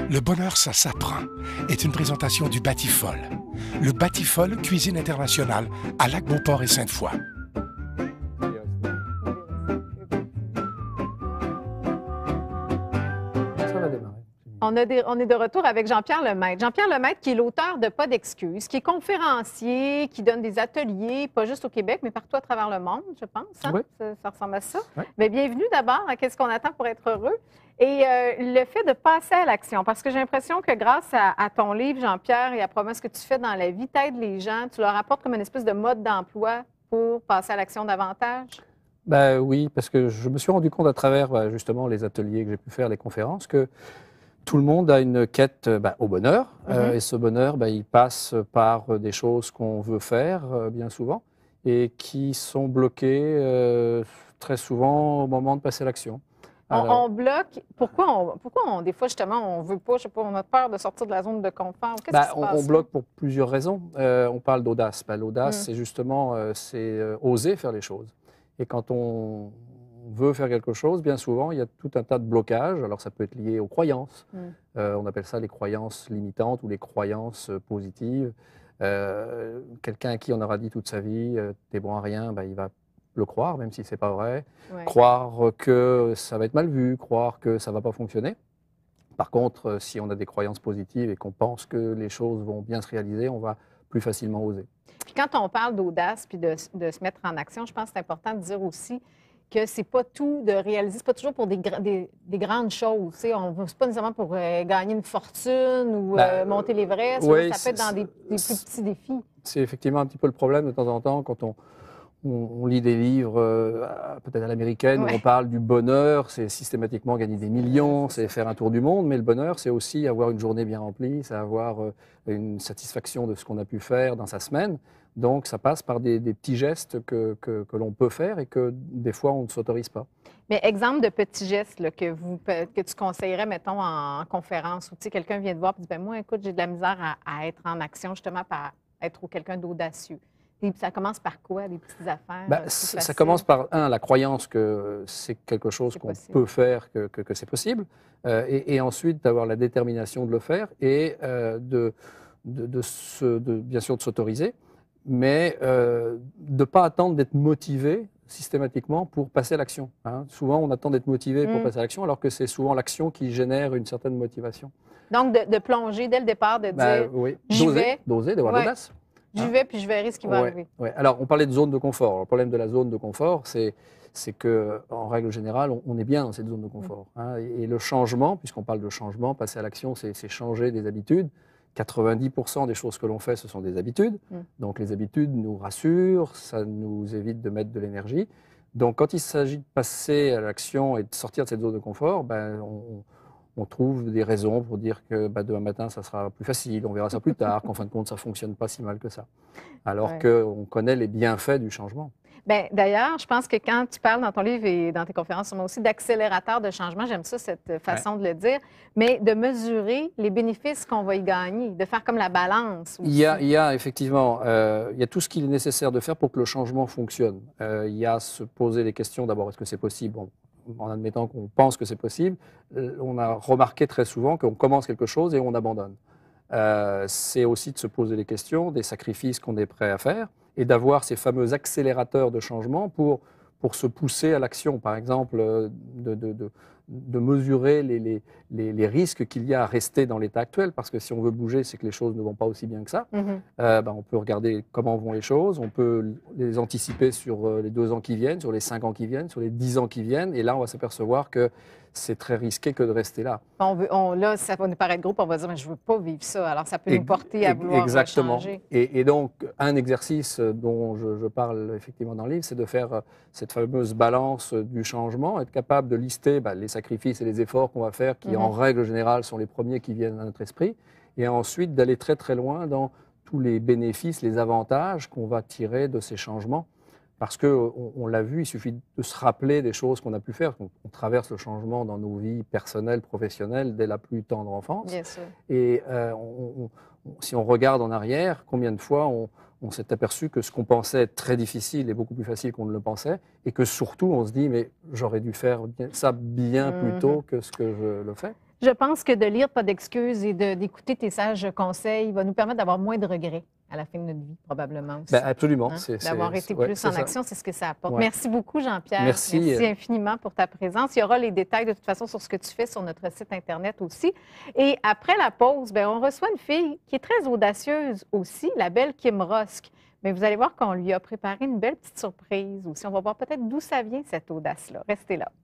Le bonheur, ça s'apprend est une présentation du Batifol. Le Batifol, cuisine internationale à Lac-Beauport et Sainte-Foy. Ça va démarrer. On est de retour avec Jean-Pierre Lemaitre. Jean-Pierre Lemaitre, qui est l'auteur de Pas d'excuses, qui est conférencier, qui donne des ateliers, pas juste au Québec, mais partout à travers le monde, je pense. Hein? Oui. Ça ressemble à ça. Oui. Mais bienvenue d'abord à Qu'est-ce qu'on attend pour être heureux? Et le fait de passer à l'action, parce que j'ai l'impression que grâce à ton livre, Jean-Pierre, et à probablement ce que tu fais dans la vie, t'aides les gens, tu leur apportes comme une espèce de mode d'emploi pour passer à l'action davantage. Ben oui, parce que je me suis rendu compte à travers justement les ateliers que j'ai pu faire, les conférences, que tout le monde a une quête au bonheur. Et ce bonheur, il passe par des choses qu'on veut faire bien souvent et qui sont bloquées très souvent au moment de passer à l'action. On bloque. Pourquoi des fois, justement, on veut pas, je sais pas, on a peur de sortir de la zone de confort? Qu'est-ce qui se passe? On bloque pour plusieurs raisons. On parle d'audace. L'audace, c'est justement oser faire les choses. Et quand on veut faire quelque chose, bien souvent, il y a tout un tas de blocages. Alors, ça peut être lié aux croyances. On appelle ça les croyances limitantes ou les croyances positives. Quelqu'un à qui on aura dit toute sa vie, t'es bon à rien, il va le croire, même si ce n'est pas vrai. Ouais. Croire que ça va être mal vu, croire que ça ne va pas fonctionner. Par contre, si on a des croyances positives et qu'on pense que les choses vont bien se réaliser, on va plus facilement oser. Puis quand on parle d'audace puis de se mettre en action, je pense que c'est important de dire aussi que c'est pas tout de réaliser, c'est pas toujours pour des grandes choses. C'est pas nécessairement pour gagner une fortune ou monter l'Everest. Oui, ça peut être dans des plus petits défis. C'est effectivement un petit peu le problème de temps en temps quand on lit des livres, peut-être à l'américaine, où on parle du bonheur, c'est systématiquement gagner des millions, c'est faire un tour du monde, mais le bonheur, c'est aussi avoir une journée bien remplie, c'est avoir une satisfaction de ce qu'on a pu faire dans sa semaine. Donc, ça passe par des petits gestes que l'on peut faire et que des fois, on ne s'autorise pas. Mais exemple de petits gestes là, que tu conseillerais, mettons, en conférence, où quelqu'un vient te voir et dit, moi, écoute, j'ai de la misère à être en action, justement, par être quelqu'un d'audacieux. Et ça commence par quoi, des petites affaires? Ça commence par, la croyance que c'est quelque chose qu'on peut faire, que c'est possible, et ensuite d'avoir la détermination de le faire et bien sûr de s'autoriser, mais de ne pas attendre d'être motivé systématiquement pour passer à l'action. Souvent, on attend d'être motivé pour passer à l'action, alors que c'est souvent l'action qui génère une certaine motivation. Donc, de plonger dès le départ, de dire, oui. D'oser, d'avoir l'audace. J'y vais, puis je verrai ce qui va arriver. Ouais. Alors, on parlait de zone de confort. Le problème de la zone de confort, c'est qu'en règle générale, on est bien dans cette zone de confort. Et le changement, puisqu'on parle de changement, passer à l'action, c'est changer des habitudes. 90% des choses que l'on fait, ce sont des habitudes. Donc, les habitudes nous rassurent, ça nous évite de mettre de l'énergie. Donc, quand il s'agit de passer à l'action et de sortir de cette zone de confort, on trouve des raisons pour dire que demain matin, ça sera plus facile, on verra ça plus tard, qu'en fin de compte, ça ne fonctionne pas si mal que ça. Alors qu'on connaît les bienfaits du changement. D'ailleurs, je pense que quand tu parles dans ton livre et dans tes conférences, on a aussi d'accélérateur de changement, j'aime ça, cette façon de le dire, mais de mesurer les bénéfices qu'on va y gagner, de faire comme la balance aussi. Il y a effectivement, il y a tout ce qu'il est nécessaire de faire pour que le changement fonctionne. Il y a se poser les questions, d'abord, est-ce que c'est possible? En admettant qu'on pense que c'est possible, on a remarqué très souvent qu'on commence quelque chose et on abandonne. C'est aussi de se poser les questions des sacrifices qu'on est prêt à faire et d'avoir ces fameux accélérateurs de changement pour se pousser à l'action. Par exemple, de mesurer les risques qu'il y a à rester dans l'état actuel, parce que si on veut bouger, c'est que les choses ne vont pas aussi bien que ça. On peut regarder comment vont les choses, on peut les anticiper sur les 2 ans qui viennent, sur les 5 ans qui viennent, sur les 10 ans qui viennent, et là, on va s'apercevoir que c'est très risqué que de rester là. Là, ça va nous paraître gros, on va dire, mais je ne veux pas vivre ça. Alors, ça peut nous porter à vouloir changer. Et donc, un exercice dont je parle effectivement dans le livre, c'est de faire cette fameuse balance du changement, être capable de lister les sacrifices et les efforts qu'on va faire, qui en règle générale sont les premiers qui viennent à notre esprit, et ensuite d'aller très très loin dans tous les bénéfices, les avantages qu'on va tirer de ces changements. Parce qu'on l'a vu, il suffit de se rappeler des choses qu'on a pu faire. On traverse le changement dans nos vies personnelles, professionnelles, dès la plus tendre enfance. Bien sûr. Et si on regarde en arrière, combien de fois on s'est aperçu que ce qu'on pensait être très difficile est beaucoup plus facile qu'on ne le pensait, et que surtout on se dit, mais j'aurais dû faire ça bien plus tôt que ce que je le fais. Je pense que de lire Pas d'excuses et d'écouter tes sages conseils va nous permettre d'avoir moins de regrets à la fin de notre vie, probablement aussi. Ben, absolument. Hein? D'avoir été ouais, plus en ça. action, c'est ce que ça apporte. Ouais. Merci beaucoup, Jean-Pierre. Merci. Infiniment pour ta présence. Il y aura les détails de toute façon sur ce que tu fais sur notre site Internet aussi. Et après la pause, ben, on reçoit une fille qui est très audacieuse aussi, la belle Kim Rosk. Mais vous allez voir qu'on lui a préparé une belle petite surprise aussi. On va voir peut-être d'où ça vient, cette audace-là. Restez là.